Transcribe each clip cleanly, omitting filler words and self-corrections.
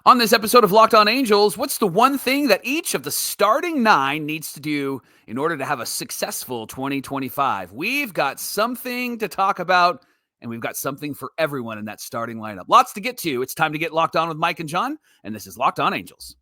On this episode of Locked On Angels, what's the one thing that each of the starting 9 needs to do in order to have a successful 2025? We've got something to talk about, and we've got something for everyone in that starting lineup. Lots to get to. It's time to get locked on with Mike and John, and this is Locked On Angels.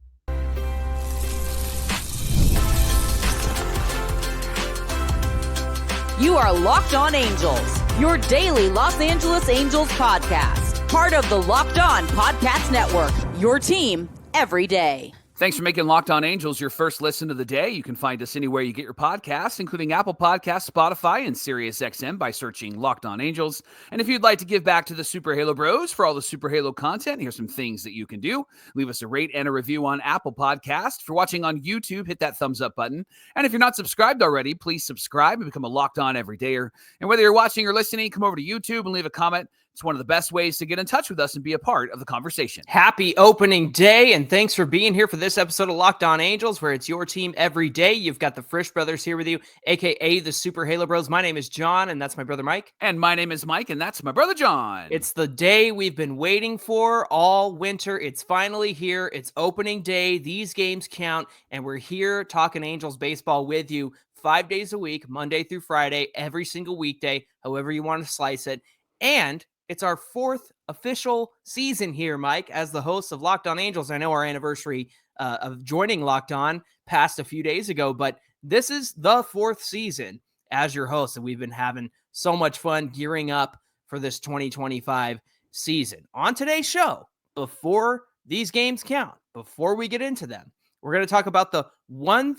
You are Locked On Angels, your daily Los Angeles Angels podcast. Part of the Locked On Podcast Network, your team every day. Thanks for making Locked On Angels your first listen of the day. You can find us anywhere you get your podcasts, including Apple Podcasts, Spotify, and SiriusXM by searching Locked On Angels. And if you'd like to give back to the Super Halo Bros for all the Super Halo content, here's some things that you can do. Leave us a rate and a review on Apple Podcasts. If you're watching on YouTube, hit that thumbs up button. And if you're not subscribed already, please subscribe and become a Locked On Everydayer. And whether you're watching or listening, come over to YouTube and leave a comment. It's one of the best ways to get in touch with us and be a part of the conversation. Happy opening day, and thanks for being here for this episode of Locked On Angels, where it's your team every day. You've got the Frisch brothers here with you, a.k.a. the Super Halo Bros. My name is John, and that's my brother Mike. And my name is Mike, and that's my brother John. It's the day we've been waiting for all winter. It's finally here. It's opening day. These games count, and we're here talking Angels baseball with you 5 days a week, Monday through Friday, every single weekday, however you want to slice it. And it's our 4th official season here, Mike, as the host of Locked On Angels. I know our anniversary of joining Locked On passed a few days ago, but this is the 4th season as your host, and we've been having so much fun gearing up for this 2025 season. On today's show, before these games count, before we get into them, we're going to talk about the one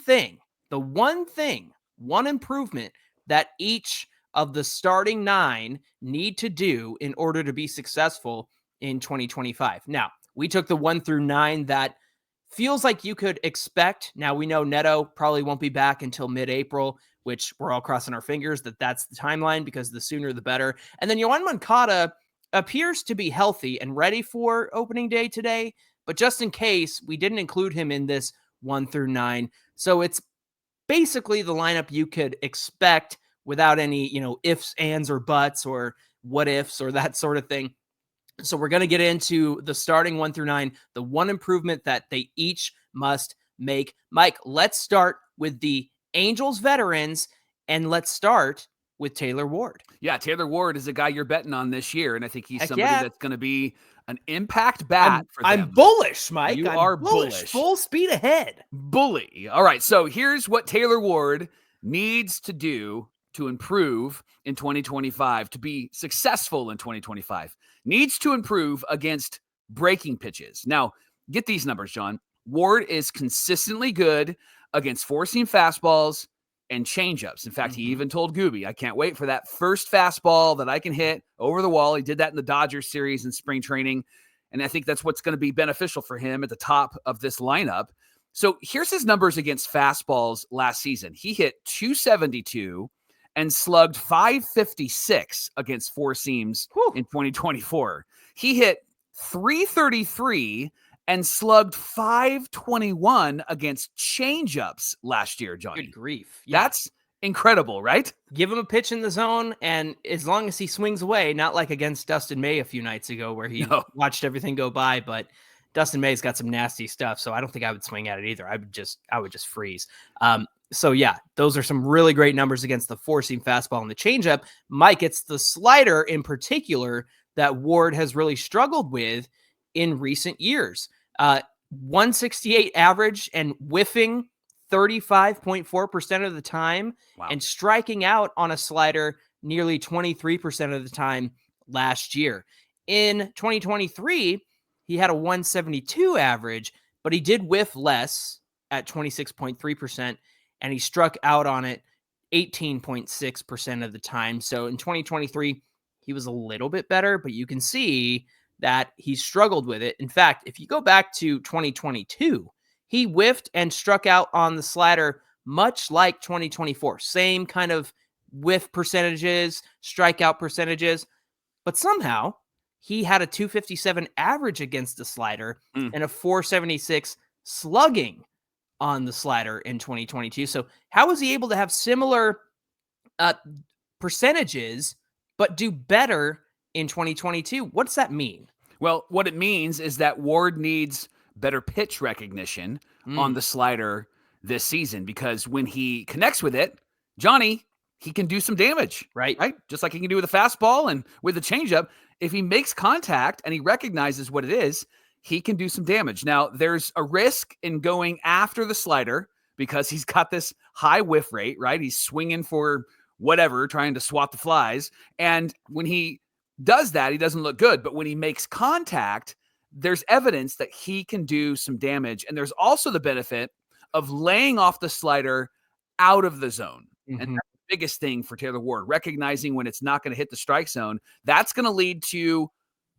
improvement that each of the starting 9 need to do in order to be successful in 2025. Now, we took the 1 through 9 that feels like you could expect. Now, we know Neto probably won't be back until mid-April, which we're all crossing our fingers that that's the timeline, because the sooner the better. And then Yoan Moncada appears to be healthy and ready for opening day today, but just in case, we didn't include him in this 1 through 9. So it's basically the lineup you could expect without any, ifs, ands, or buts, or what ifs, or that sort of thing. So we're going to get into the starting 1 through 9, the one improvement that they each must make. Mike, let's start with the Angels veterans, and let's start with Taylor Ward. Yeah, Taylor Ward is a guy you're betting on this year, and I think he's somebody that's going to be an impact bat for them. I'm bullish, Mike. You are bullish. Full speed ahead. Bully. All right, so here's what Taylor Ward needs to do to improve in 2025, to be successful in 2025. Needs to improve against breaking pitches. Now, get these numbers, John. Ward is consistently good against four-seam fastballs and changeups. In fact, he even told Gooby, I can't wait for that first fastball that I can hit over the wall. He did that in the Dodgers series in spring training, and I think that's what's going to be beneficial for him at the top of this lineup. So here's his numbers against fastballs last season. He hit .272 and slugged .556 against four seams in 2024. He hit .333 and slugged .521 against changeups last year, Johnny. Good grief. Yeah. That's incredible, right? Give him a pitch in the zone, and as long as he swings away, not like against Dustin May a few nights ago where he watched everything go by, but Dustin May's got some nasty stuff, so I don't think I would swing at it either. I would just freeze. So yeah, those are some really great numbers against the four-seam fastball and the changeup. Mike, it's the slider in particular that Ward has really struggled with in recent years. 168 average and whiffing 35.4% of the time, and striking out on a slider nearly 23% of the time last year. In 2023, he had a 172 average, but he did whiff less at 26.3%. And he struck out on it 18.6% of the time. So in 2023, he was a little bit better, but you can see that he struggled with it. In fact, if you go back to 2022, he whiffed and struck out on the slider much like 2024. Same kind of whiff percentages, strikeout percentages, but somehow he had a 257 average against the slider and a 476 slugging on the slider in 2022. So how was he able to have similar percentages, but do better in 2022? What does that mean? Well, what it means is that Ward needs better pitch recognition on the slider this season, because when he connects with it, Johnny, he can do some damage, right? Just like he can do with a fastball and with a changeup. If he makes contact and he recognizes what it is, he can do some damage. Now, there's a risk in going after the slider because he's got this high whiff rate, right? He's swinging for whatever, trying to swat the flies. And when he does that, he doesn't look good. But when he makes contact, there's evidence that he can do some damage. And there's also the benefit of laying off the slider out of the zone. And that's the biggest thing for Taylor Ward, recognizing when it's not going to hit the strike zone. That's going to lead to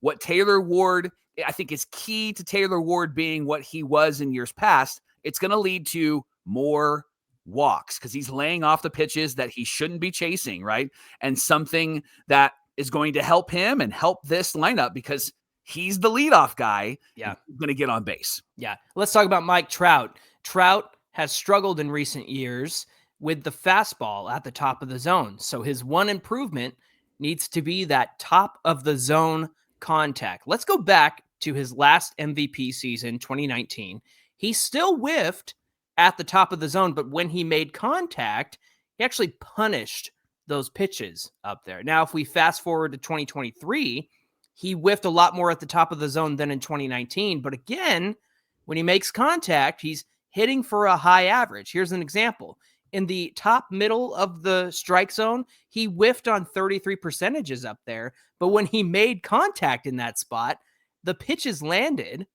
what Taylor Ward, I think, is key to Taylor Ward being what he was in years past. It's going to lead to more walks because he's laying off the pitches that he shouldn't be chasing, right? And something that is going to help him and help this lineup because he's the leadoff guy. Yeah. He's going to get on base. Yeah. Let's talk about Mike Trout. Trout has struggled in recent years with the fastball at the top of the zone. So his one improvement needs to be that top of the zone contact. Let's go back to his last MVP season, 2019. He still whiffed at the top of the zone, but when he made contact, he actually punished those pitches up there. Now, if we fast forward to 2023, he whiffed a lot more at the top of the zone than in 2019. But again, when he makes contact, he's hitting for a high average. Here's an example. In the top middle of the strike zone, he whiffed on 33 percentages up there. But when he made contact in that spot, the pitches landed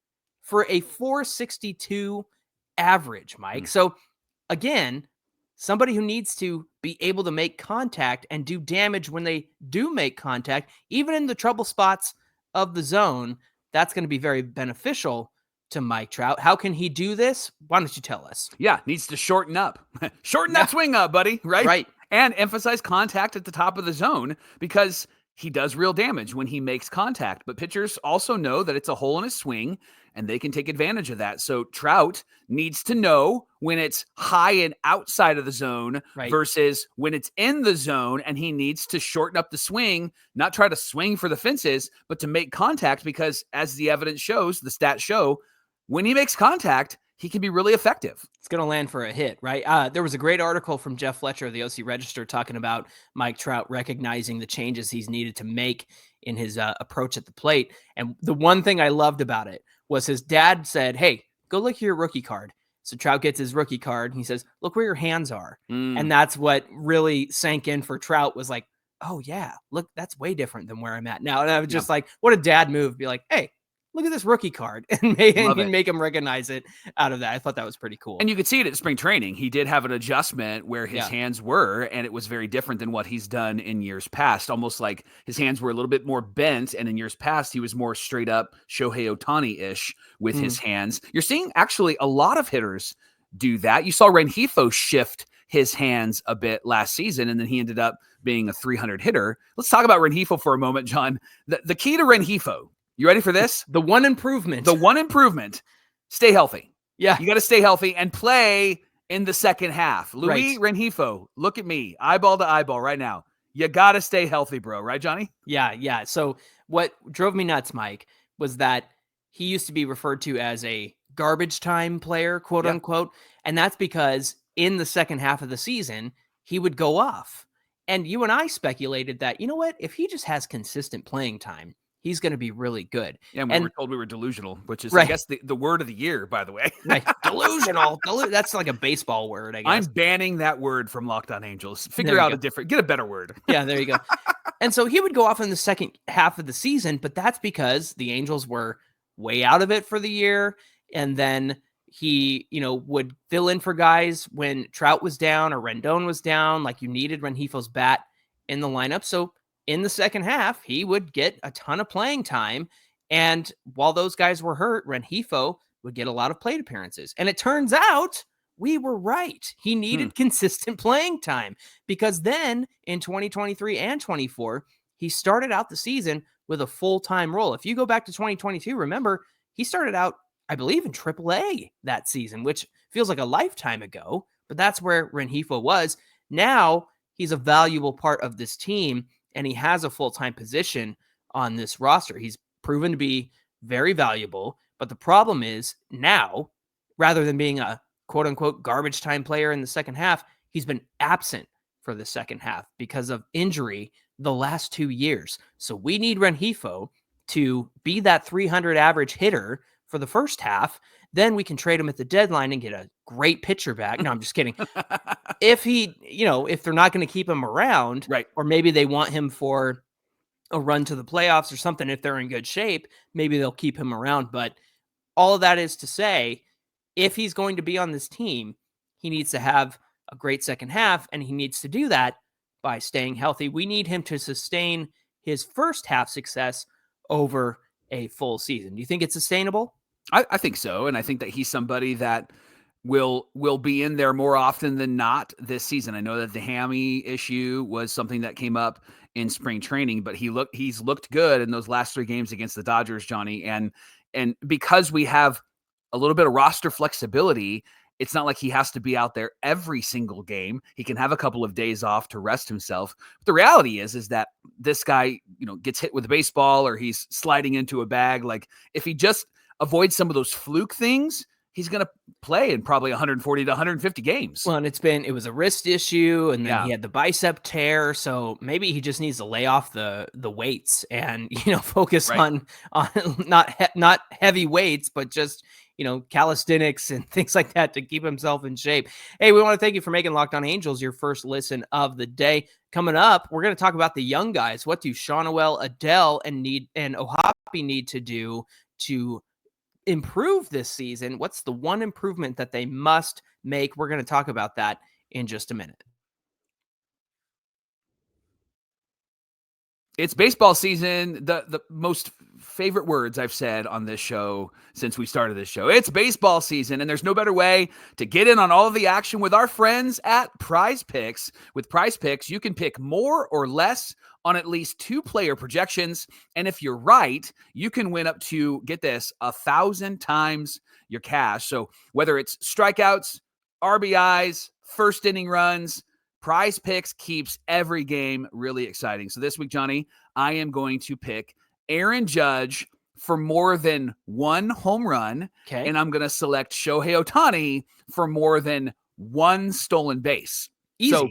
for a 462 average, Mike. So again, somebody who needs to be able to make contact and do damage when they do make contact, even in the trouble spots of the zone, that's going to be very beneficial to Mike Trout. How can he do this? Why don't you tell us? Yeah, needs to shorten up. Shorten that swing up, buddy, right? Right. And emphasize contact at the top of the zone because he does real damage when he makes contact. But pitchers also know that it's a hole in his swing, and they can take advantage of that. So Trout needs to know when it's high and outside of the zone versus when it's in the zone, and he needs to shorten up the swing, not try to swing for the fences, but to make contact because, as the evidence shows, the stats show, when he makes contact, he can be really effective. It's going to land for a hit, right? There was a great article from Jeff Fletcher of the OC Register talking about Mike Trout recognizing the changes he's needed to make in his approach at the plate. And the one thing I loved about it was his dad said, hey, go look at your rookie card. So Trout gets his rookie card. And he says, look where your hands are. And that's what really sank in for Trout was like, oh, yeah, look, that's way different than where I'm at now. And I was just like, what a dad move. Be like, hey, look at this rookie card and make him recognize it out of that. I thought that was pretty cool. And you could see it at spring training. He did have an adjustment where his hands were, and it was very different than what he's done in years past. Almost like his hands were a little bit more bent, and in years past, he was more straight up Shohei Ohtani-ish with his hands. You're seeing actually a lot of hitters do that. You saw Rengifo shift his hands a bit last season, and then he ended up being a 300 hitter. Let's talk about Rengifo for a moment, John. The key to Rengifo, you ready for this? The one improvement. Stay healthy. Yeah. You got to stay healthy and play in the second half. Luis Rengifo, look at me, eyeball to eyeball right now. You got to stay healthy, bro. Right, Johnny? Yeah. So what drove me nuts, Mike, was that he used to be referred to as a garbage time player, quote unquote. And that's because in the second half of the season, he would go off. And you and I speculated that, you know what, if he just has consistent playing time, he's going to be really good. Yeah, and we were told we were delusional, which is, I guess, the word of the year, by the way. Delusional. That's like a baseball word, I guess. I'm banning that word from Locked On Angels. Figure out get a better word. Yeah, there you go. And so he would go off in the second half of the season, but that's because the Angels were way out of it for the year. And then he, would fill in for guys when Trout was down or Rendon was down, like you needed Rengifo's bat in the lineup. So in the second half, he would get a ton of playing time. And while those guys were hurt, Rengifo would get a lot of plate appearances. And it turns out we were right. He needed consistent playing time because then in 2023 and 24, he started out the season with a full-time role. If you go back to 2022, remember, he started out, I believe, in AAA that season, which feels like a lifetime ago, but that's where Rengifo was. Now he's a valuable part of this team, and he has a full-time position on this roster. He's proven to be very valuable. But the problem is now, rather than being a quote unquote garbage time player in the second half, he's been absent for the second half because of injury the last 2 years. So we need Rengifo to be that 300 average hitter for the first half. Then we can trade him at the deadline and get a great pitcher back. No, I'm just kidding. If if they're not going to keep him around, right, or maybe they want him for a run to the playoffs or something, if they're in good shape, maybe they'll keep him around. But all of that is to say, if he's going to be on this team, he needs to have a great second half, and he needs to do that by staying healthy. We need him to sustain his first half success over a full season. Do you think it's sustainable? I think so. And I think that he's somebody that will be in there more often than not this season. I know that the hammy issue was something that came up in spring training, but he's looked good in those last 3 games against the Dodgers, Johnny. And because we have a little bit of roster flexibility, it's not like he has to be out there every single game. He can have a couple of days off to rest himself. But the reality is that this guy, gets hit with a baseball or he's sliding into a bag. Like, if he just avoids some of those fluke things, he's going to play in probably 140 to 150 games. Well, and it was a wrist issue, and then he had the bicep tear. So maybe he just needs to lay off the weights and, focus on not heavy weights, but just, calisthenics and things like that to keep himself in shape. Hey, we want to thank you for making Locked On Angels your first listen of the day. Coming up, we're going to talk about the young guys. What do Schanuel, Adell, and Ohapi need to do to improve this season? What's the one improvement that they must make? We're going to talk about that in just a minute. It's baseball season. The most favorite words I've said on this show since we started this show. It's baseball season, and there's no better way to get in on all of the action with our friends at PrizePicks. With PrizePicks, you can pick more or less on at least 2 player projections. And if you're right, you can win up to, get this, 1,000 times your cash. So whether it's strikeouts, RBIs, first inning runs, PrizePicks keeps every game really exciting. So this week, Johnny, I am going to pick Aaron Judge for more than 1 home run. Okay. And I'm going to select Shohei Ohtani for more than 1 stolen base. Easy. So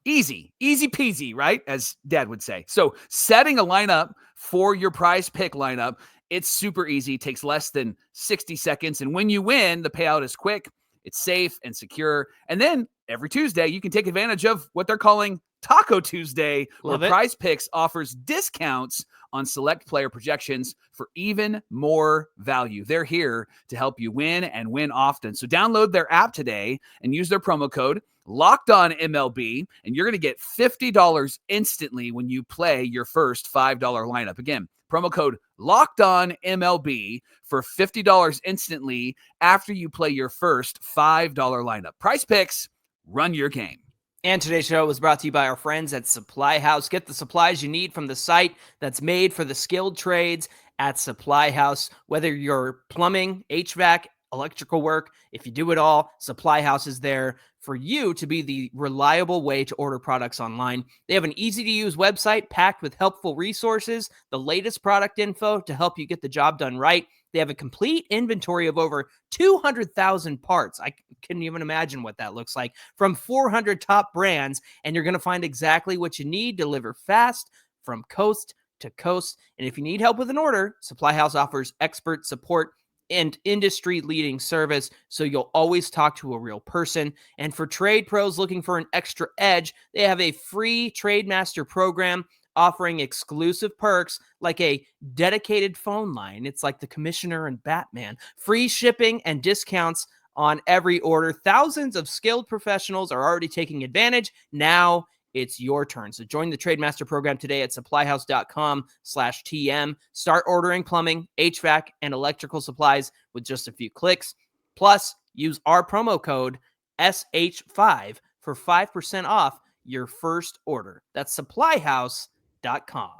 easy peasy, right? As Dad would say. So setting a lineup for your prize pick lineup, it's super easy. It takes less than 60 seconds. And when you win, the payout is quick. It's safe and secure. And then every Tuesday, you can take advantage of what they're calling Taco Tuesday, where PrizePicks offers discounts on select player projections for even more value. They're here to help you win and win often. So download their app today and use their promo code LOCKEDONMLB, and you're going to get $50 instantly when you play your first $5 lineup. Again, promo code LOCKEDONMLB for $50 instantly after you play your first $5 lineup. PrizePicks, run your game. And today's show was brought to you by our friends at Supply House. Get the supplies you need from the site that's made for the skilled trades at Supply House. Whether you're plumbing, HVAC, electrical work, if you do it all, Supply House is there for you to be the reliable way to order products online. They have an easy-to-use website packed with helpful resources, the latest product info to help you get the job done right. They have a complete inventory of over 200,000 parts. I couldn't even imagine what that looks like, from 400 top brands, and you're going to find exactly what you need, deliver fast from coast to coast. And if you need help with an order, Supply House offers expert support and industry-leading service, so you'll always talk to a real person. And for trade pros looking for an extra edge, they have a free Trade Master program offering exclusive perks like a dedicated phone line. It's like the Commissioner and Batman. Free shipping and discounts on every order. Thousands of skilled professionals are already taking advantage. Now it's your turn. So join the Trade Master program today at supplyhouse.com/TM. Start ordering plumbing, HVAC, and electrical supplies with just a few clicks. Plus, use our promo code SH5 for 5% off your first order. That's supplyhouse.com.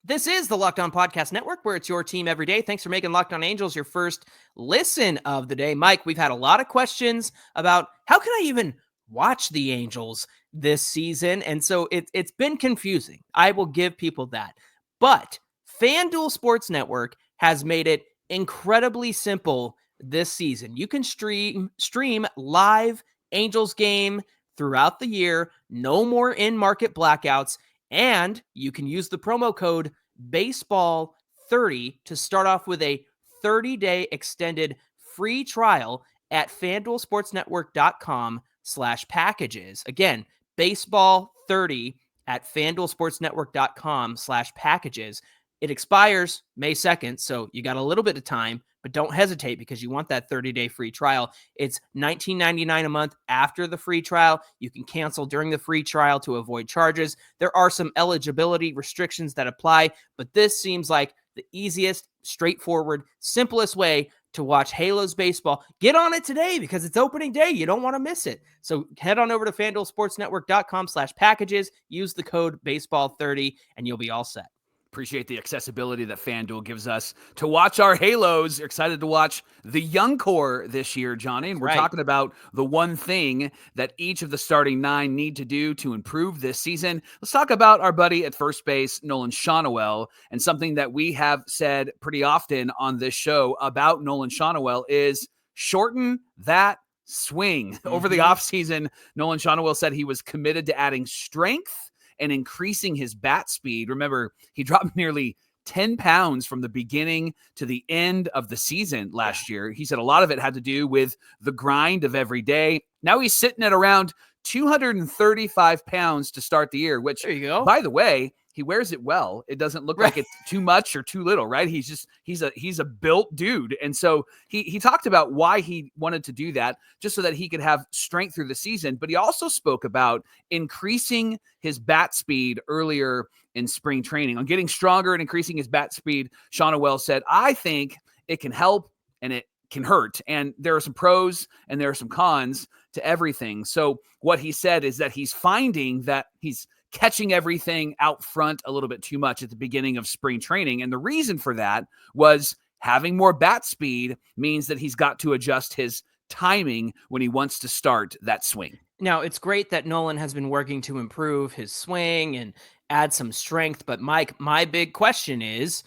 This is the Locked On Podcast Network, where it's your team every day. Thanks for making Locked On Angels your first listen of the day. Mike, we've had a lot of questions about how can I even watch the Angels this season. And so it's been confusing. I will give people that. But FanDuel Sports Network has made it incredibly simple this season. You can stream live Angels game throughout the year, no more in-market blackouts, and you can use the promo code baseball30 to start off with a 30-day extended free trial at FanDuelSportsNetwork.com/packages. Again, baseball30 at FanDuelSportsNetwork.com/packages. It expires May 2nd, so you got a little bit of time, but don't hesitate because you want that 30-day free trial. It's $19.99 a month after the free trial. You can cancel during the free trial to avoid charges. There are some eligibility restrictions that apply, but this seems like the easiest, straightforward, simplest way to watch Halos baseball. Get on it today because it's opening day. You don't want to miss it. So head on over to FanDuelSportsNetwork.com/packages. Use the code baseball30 and you'll be all set. Appreciate the accessibility that FanDuel gives us to watch our Halos. Excited to watch the young core this year, Johnny. And we're talking about the one thing that each of the starting 9 need to do to improve this season. Let's talk about our buddy at first base, Nolan Schanuel, and something that we have said pretty often on this show about Nolan Schanuel is shorten that swing. Over the offseason, Nolan Schanuel said he was committed to adding strength and increasing his bat speed. Remember, he dropped nearly 10 pounds from the beginning to the end of the season last year. He said a lot of it had to do with the grind of every day. Now he's sitting at around 235 pounds to start the year, which, there you go. By the way, he wears it well. It doesn't look like it's too much or too little, right? He's a built dude. And so he talked about why he wanted to do that, just so that he could have strength through the season. But he also spoke about increasing his bat speed earlier in spring training. On getting stronger and increasing his bat speed, Schanuel said, I think it can help and it can hurt. And there are some pros and there are some cons to everything. So what he said is that he's finding that he's catching everything out front a little bit too much at the beginning of spring training. And the reason for that was having more bat speed means that he's got to adjust his timing when he wants to start that swing. Now, it's great that Nolan has been working to improve his swing and add some strength. But Mike, my big question is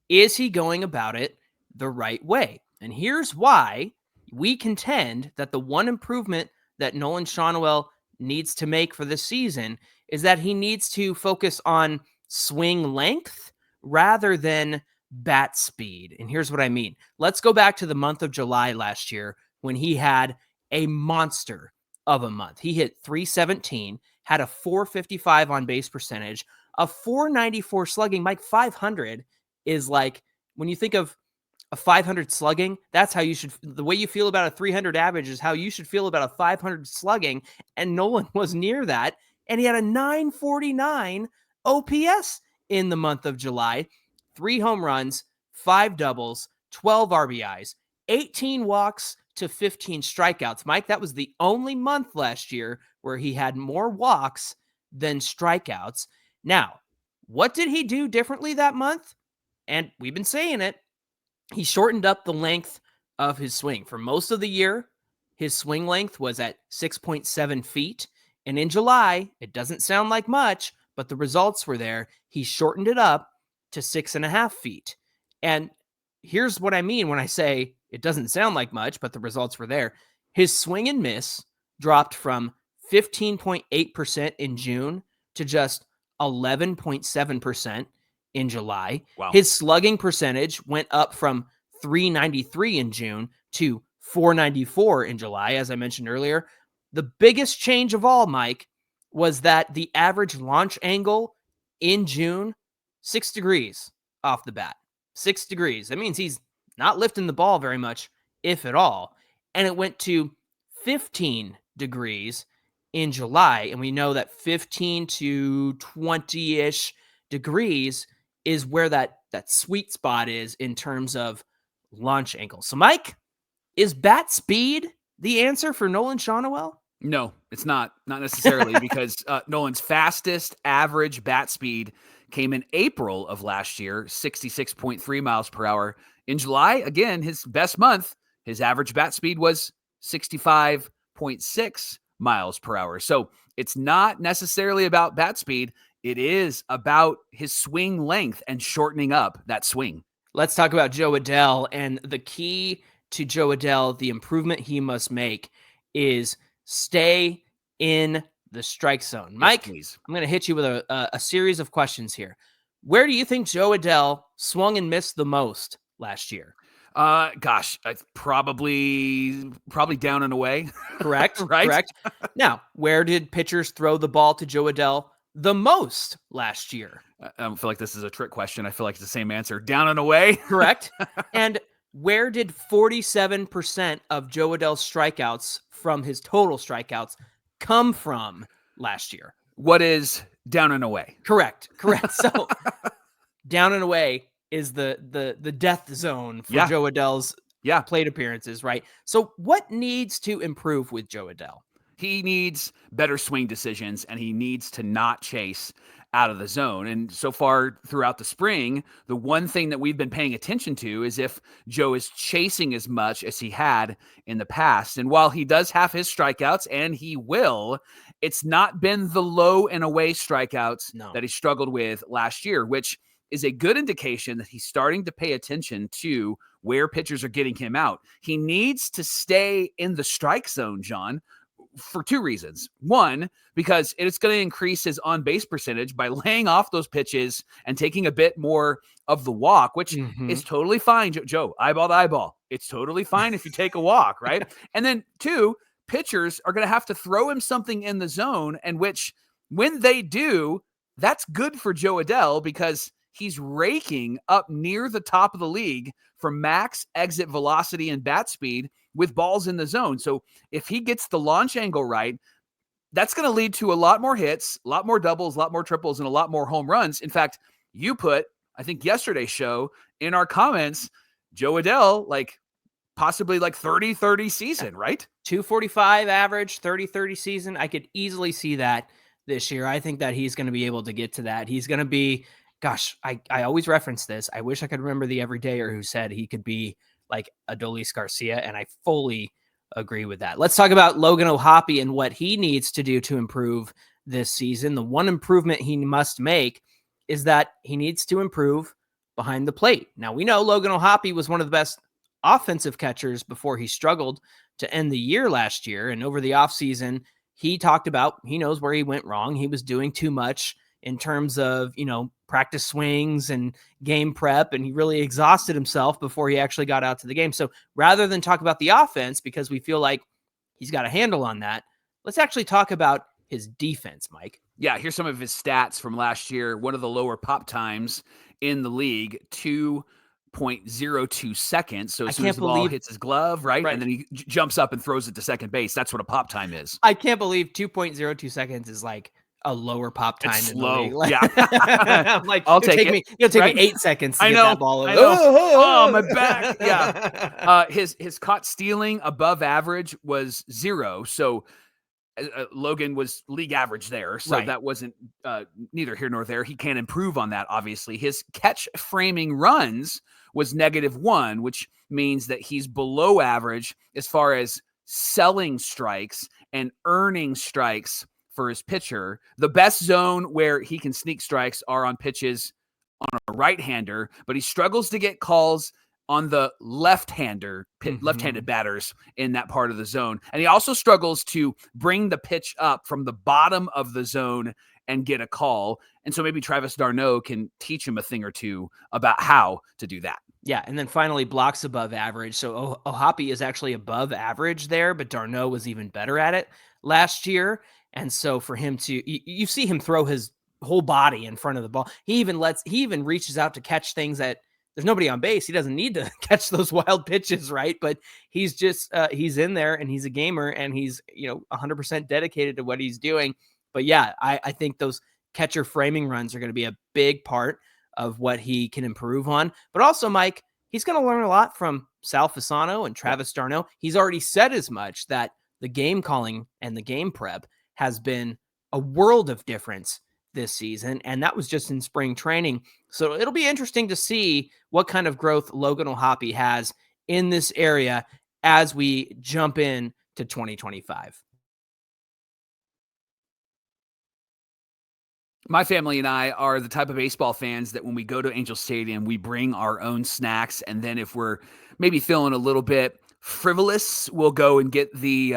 he going about it the right way? And here's why we contend that the one improvement that Nolan Schanuel needs to make for this season is that he needs to focus on swing length rather than bat speed. And here's what I mean. Let's go back to the month of July last year when he had a monster of a month. He hit 317, had a 455 on base percentage, a 494 slugging. Mike, 500 is like, when you think of a 500 slugging, that's how you should, the way you feel about a 300 average is how you should feel about a 500 slugging. And Nolan was near that. And he had a 949 OPS in the month of July, 3 home runs, 5 doubles, 12 RBIs, 18 walks to 15 strikeouts. Mike, that was the only month last year where he had more walks than strikeouts. Now, what did he do differently that month? And we've been saying it. He shortened up the length of his swing. For most of the year, his swing length was at 6.7 feet. And in July, it doesn't sound like much, but the results were there. He shortened it up to 6.5 feet. And here's what I mean when I say it doesn't sound like much, but the results were there. His swing and miss dropped from 15.8% in June to just 11.7% in July. Wow. His slugging percentage went up from 393 in June to 494 in July, as I mentioned earlier. The biggest change of all, Mike, was that the average launch angle in June, 6 degrees off the bat. 6 degrees. That means he's not lifting the ball very much, if at all. And it went to 15 degrees in July. And we know that 15 to 20-ish degrees is where that sweet spot is in terms of launch angle. So, Mike, is bat speed the answer for Nolan Schanuel? No, it's not necessarily because Nolan's fastest average bat speed came in April of last year, 66.3 miles per hour. In July, again, his best month, his average bat speed was 65.6 miles per hour. So it's not necessarily about bat speed. It is about his swing length and shortening up that swing. Let's talk about Jo Adell. And the key to Jo Adell, the improvement he must make, is stay in the strike zone. Mike, yes, I'm going to hit you with a series of questions here. Where do you think Jo Adell swung and missed the most last year? Gosh, probably down and away. Correct. Right. Correct. Now, where did pitchers throw the ball to Jo Adell the most last year? I don't feel like this is a trick question. I feel like it's the same answer. Down and away. Correct. And where did 47% of Jo Adell's strikeouts from his total strikeouts come from last year? What is down and away? Correct. So down and away is the death zone for Jo Adell's plate appearances, right? So what needs to improve with Jo Adell? He needs better swing decisions, and he needs to not chase out of the zone. And so far throughout the spring, the one thing that we've been paying attention to is if Joe is chasing as much as he had in the past. And while he does have his strikeouts, and he will, it's not been the low and away strikeouts that he struggled with last year, which is a good indication that he's starting to pay attention to where pitchers are getting him out. He needs to stay in the strike zone, John, for two reasons. One, because it's going to increase his on-base percentage by laying off those pitches and taking a bit more of the walk, which is totally fine. Joe, eyeball to eyeball. It's totally fine if you take a walk, right? And then two, pitchers are going to have to throw him something in the zone, and which when they do, that's good for Jo Adell because he's raking up near the top of the league for max exit velocity and bat speed with balls in the zone. So if he gets the launch angle right, that's going to lead to a lot more hits, a lot more doubles, a lot more triples, and a lot more home runs. In fact, you put, I think yesterday's show in our comments, Jo Adell, possibly 30-30 season, right? 245 average, 30-30 season. I could easily see that this year. I think that he's going to be able to get to that. He's going to be, gosh, I always reference this. I wish I could remember the everydayer who said he could be like Adolis Garcia, and I fully agree with that. Let's talk about Logan O'Hoppe and what he needs to do to improve this season. The one improvement he must make is that he needs to improve behind the plate. Now, we know Logan O'Hoppe was one of the best offensive catchers before he struggled to end the year last year. And over the offseason, he talked about, he knows where he went wrong. He was doing too much in terms of, practice swings and game prep, and he really exhausted himself before he actually got out to the game. So rather than talk about the offense, because we feel like he's got a handle on that, let's actually talk about his defense, Mike. Yeah, here's some of his stats from last year. One of the lower pop times in the league, 2.02 seconds. So as soon as the ball hits his glove, right? And then he jumps up and throws it to second base. That's what a pop time is. I can't believe 2.02 seconds is like a lower pop time it's in slow. the league. Yeah. I'm like, I'll take it. It'll take me 8 seconds to get that ball over. I know. Oh, my back. Yeah. His caught stealing above average was 0. So Logan was league average there. So that wasn't neither here nor there. He can't improve on that, obviously. His catch framing runs was -1, which means that he's below average as far as selling strikes and earning strikes for his pitcher. The best zone where he can sneak strikes are on pitches on a right-hander, but he struggles to get calls on the left-handed batters in that part of the zone. And he also struggles to bring the pitch up from the bottom of the zone and get a call. And so maybe Travis d'Arnaud can teach him a thing or two about how to do that. Yeah, and then finally, blocks above average. So O'Hoppe is actually above average there, but d'Arnaud was even better at it last year. And so for him to, you see him throw his whole body in front of the ball. He even reaches out to catch things that there's nobody on base. He doesn't need to catch those wild pitches, right? But he's just, he's in there and he's a gamer and he's, 100% dedicated to what he's doing. But yeah, I think those catcher framing runs are going to be a big part of what he can improve on. But also, Mike, he's going to learn a lot from Sal Fasano and Travis d'Arnaud. He's already said as much that the game calling and the game prep has been a world of difference this season, and that was just in spring training. So it'll be interesting to see what kind of growth Logan O'Hoppe has in this area as we jump in to 2025. My family and I are the type of baseball fans that when we go to Angel Stadium, we bring our own snacks. And then if we're maybe feeling a little bit frivolous, we'll go and get the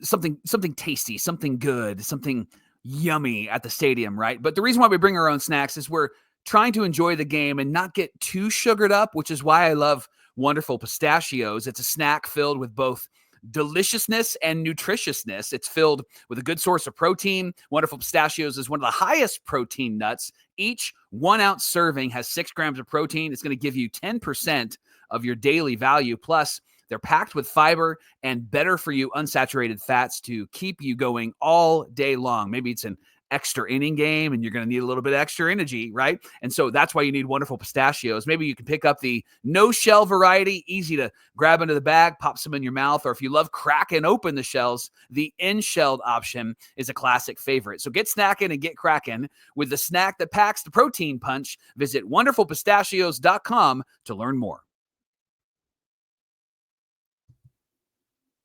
something tasty, something good, something yummy at the stadium, right? But the reason why we bring our own snacks is we're trying to enjoy the game and not get too sugared up, which is why I love Wonderful Pistachios. It's a snack filled with both deliciousness and nutritiousness. It's filled with a good source of protein. Wonderful Pistachios is one of the highest protein nuts. Each 1 ounce serving has 6 grams of protein. It's going to give you 10% of your daily value. Plus, they're packed with fiber and better for you unsaturated fats to keep you going all day long. Maybe it's an extra inning game and you're going to need a little bit of extra energy, right? And so that's why you need Wonderful Pistachios. Maybe you can pick up the no shell variety, easy to grab into the bag, pop some in your mouth. Or if you love cracking open the shells, the in-shelled option is a classic favorite. So get snacking and get cracking with the snack that packs the protein punch. Visit wonderfulpistachios.com to learn more.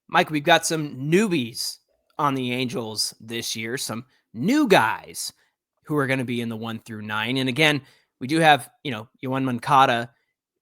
Mike, we've got some newbies on the Angels this year, some new guys who are going to be in the 1 through 9. And again, we do have, Yoan Moncada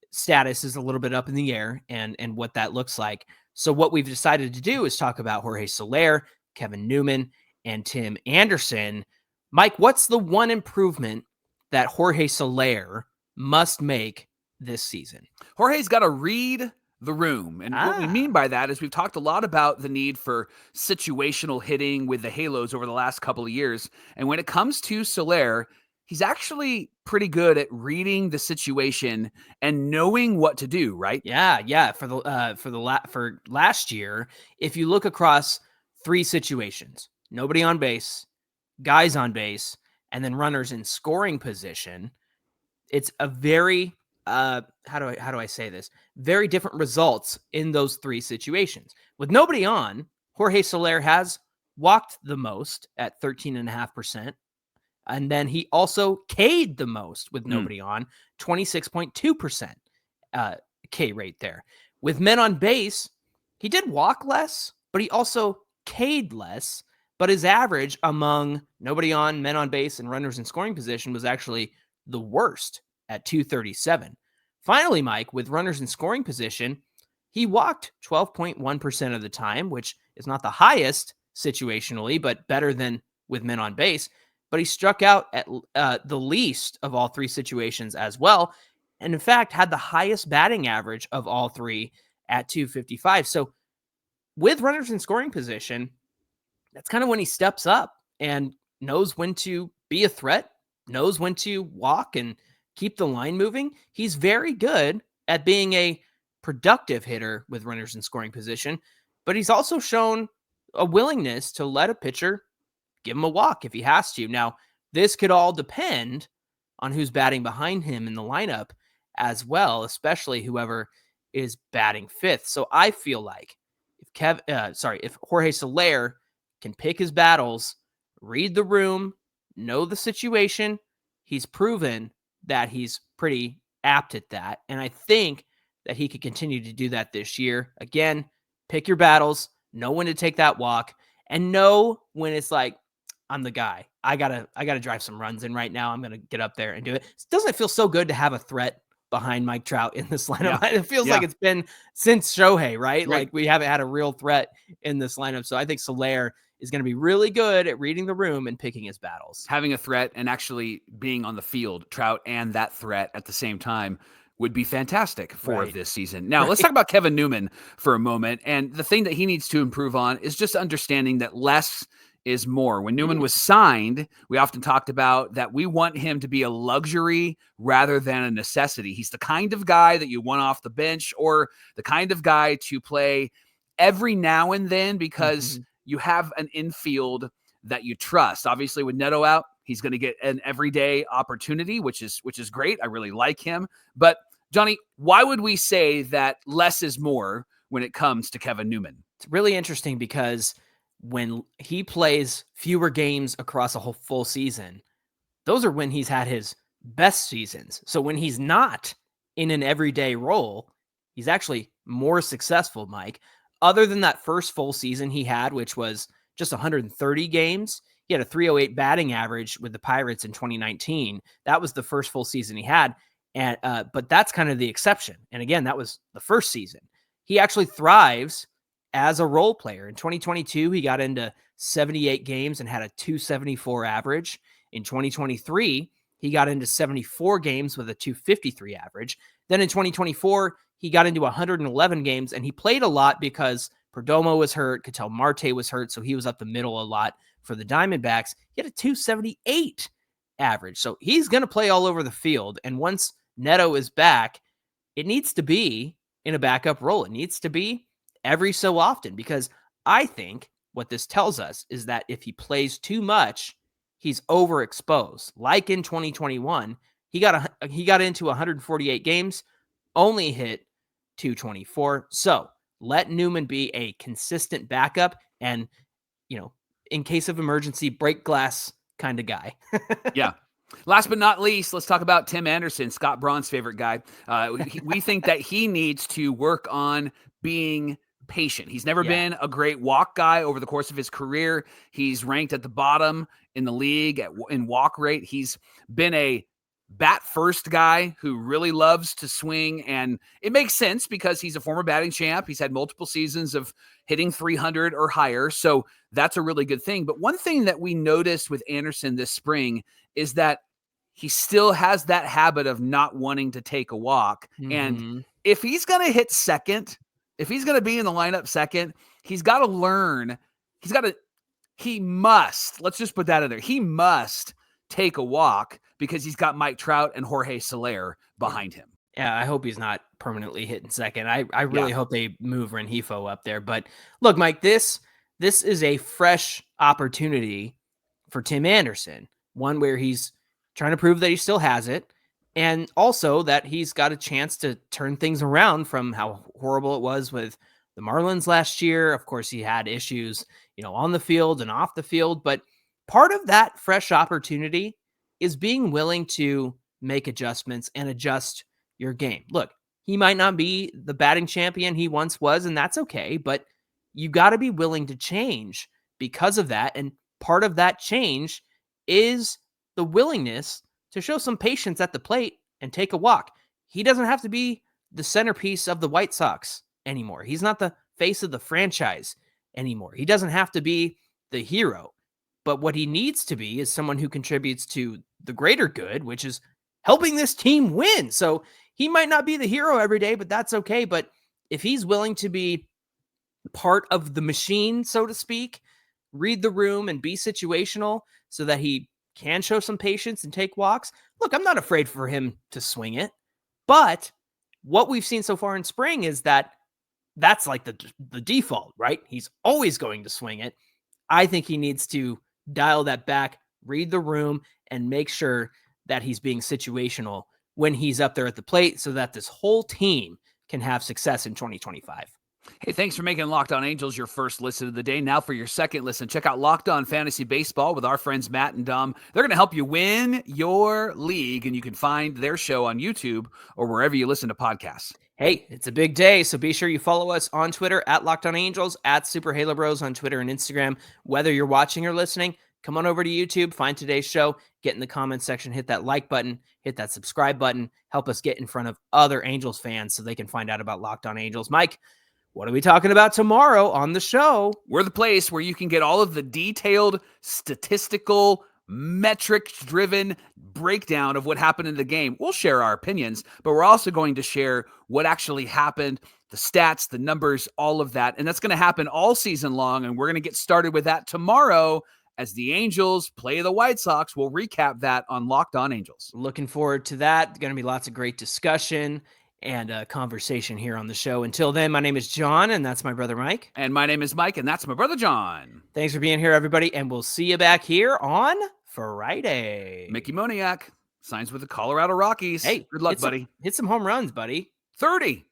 status is a little bit up in the air and what that looks like. So what we've decided to do is talk about Jorge Soler, Kevin Newman, and Tim Anderson. Mike, what's the one improvement that Jorge Soler must make this season? Jorge's got to read the room. And what we mean by that is we've talked a lot about the need for situational hitting with the Halos over the last couple of years. And when it comes to Soler, he's actually pretty good at reading the situation and knowing what to do, right? Yeah. For last year, if you look across 3 situations, nobody on base, guys on base, and then runners in scoring position, it's a very how do I say this? Very different results in those 3 situations. With nobody on, Jorge Soler has walked the most at 13.5%. And then he also K'd the most with nobody on, 26.2% K rate there. With men on base, he did walk less, but he also K'd less. But his average among nobody on, men on base, and runners in scoring position was actually the worst at 237. Finally, Mike, with runners in scoring position, he walked 12.1% of the time, which is not the highest situationally, but better than with men on base. But he struck out at the least of all 3 situations as well. And in fact, had the highest batting average of all 3 at 255. So with runners in scoring position, that's kind of when he steps up and knows when to be a threat, knows when to walk and keep the line moving. He's very good at being a productive hitter with runners in scoring position, but he's also shown a willingness to let a pitcher give him a walk if he has to. Now, this could all depend on who's batting behind him in the lineup as well, especially whoever is batting 5th. So I feel like if Jorge Soler can pick his battles, read the room, know the situation, he's proven that he's pretty apt at that. And I think that he could continue to do that this year. Again, pick your battles, know when to take that walk, and know when it's like, I'm the guy. I gotta drive some runs in right now. I'm gonna get up there and do it. Doesn't it feel so good to have a threat behind Mike Trout in this lineup? Yeah. It feels like it's been since Shohei, right? Like we haven't had a real threat in this lineup. So I think Soler is going to be really good at reading the room and picking his battles. Having a threat and actually being on the field, Trout and that threat at the same time, would be fantastic for this season. Now, let's talk about Kevin Newman for a moment. And the thing that he needs to improve on is just understanding that less is more. When Newman was signed, we often talked about that we want him to be a luxury rather than a necessity. He's the kind of guy that you want off the bench or the kind of guy to play every now and then because you have an infield that you trust. Obviously, with Neto out, he's going to get an everyday opportunity, which is great. I really like him. But Johnny, why would we say that less is more when it comes to Kevin Newman? It's really interesting because when he plays fewer games across a whole full season, those are when he's had his best seasons. So when he's not in an everyday role, he's actually more successful, Mike. Other than that first full season he had, which was just 130 games, He had a 308 batting average with the Pirates in 2019. That was the first full season he had. And but that's kind of the exception. And again, that was the first season. He actually thrives as a role player. In 2022, he got into 78 games and had a 274 average. In 2023, he got into 74 games with a 253 average. Then in 2024, he got into 111 games, and he played a lot because Perdomo was hurt, Ketel Marte was hurt, so he was up the middle a lot for the Diamondbacks. He had a 278 average. So he's going to play all over the field. And once Neto is back, it needs to be in a backup role. It needs to be every so often, because I think what this tells us is that if he plays too much, he's overexposed. Like in 2021, he got into 148 games, only hit 224. So let Newman be a consistent backup and, in case of emergency, break glass kind of guy. Yeah. Last but not least, let's talk about Tim Anderson, Scott Braun's favorite guy. We think that he needs to work on being patient. He's never been a great walk guy over the course of his career. He's ranked at the bottom in the league in walk rate. He's been a bat first guy who really loves to swing, and it makes sense because he's a former batting champ. He's had multiple seasons of hitting 300 or higher, so that's a really good thing. But one thing that we noticed with Anderson this spring is that he still has that habit of not wanting to take a walk. Mm-hmm. And if he's going to hit second, if he's going to be in the lineup second, he's got to learn. He must, let's just put that in there. He must take a walk because he's got Mike Trout and Jorge Soler behind him. Yeah, I hope he's not permanently hitting second. I really hope they move Rengifo up there. But look, Mike, this is a fresh opportunity for Tim Anderson, one where he's trying to prove that he still has it, and also that he's got a chance to turn things around from how horrible it was with the Marlins last year. Of course, he had issues, on the field and off the field, but part of that fresh opportunity is being willing to make adjustments and adjust your game. Look, he might not be the batting champion he once was, and that's okay, but you got to be willing to change because of that. And part of that change is the willingness to show some patience at the plate and take a walk. He doesn't have to be the centerpiece of the White Sox anymore. He's not the face of the franchise anymore. He doesn't have to be the hero. But what he needs to be is someone who contributes to the greater good, which is helping this team win. So he might not be the hero every day, but that's okay. But if he's willing to be part of the machine, so to speak, read the room and be situational so that he can show some patience and take walks. Look, I'm not afraid for him to swing it. But what we've seen so far in spring is that that's like the default, right? He's always going to swing it. I think he needs to dial that back, read the room, and make sure that he's being situational when he's up there at the plate so that this whole team can have success in 2025. Hey, thanks for making Locked On Angels your first listen of the day. Now for your second listen, check out Locked On Fantasy Baseball with our friends Matt and Dom. They're going to help you win your league, and you can find their show on YouTube or wherever you listen to podcasts. Hey, it's a big day, so be sure you follow us on Twitter at Locked On Angels, at Super Halo Bros on Twitter and Instagram. Whether you're watching or listening, come on over to YouTube, find today's show, get in the comments section, hit that like button, hit that subscribe button, help us get in front of other Angels fans so they can find out about Locked On Angels. Mike, what are we talking about tomorrow on the show? We're the place where you can get all of the detailed, statistical, metrics-driven breakdown of what happened in the game. We'll share our opinions, but we're also going to share what actually happened, the stats, the numbers, all of that. And that's going to happen all season long, and we're going to get started with that tomorrow as the Angels play the White Sox. We'll recap that on Locked On Angels. Looking forward to that. Going to be lots of great discussion and conversation here on the show. Until then, my name is John, and that's my brother Mike. And my name is Mike, and that's my brother John. Thanks for being here, everybody, and we'll see you back here on Friday. Mickey Moniak signs with the Colorado Rockies. Hey, good luck, buddy. Hit some home runs, buddy. 30.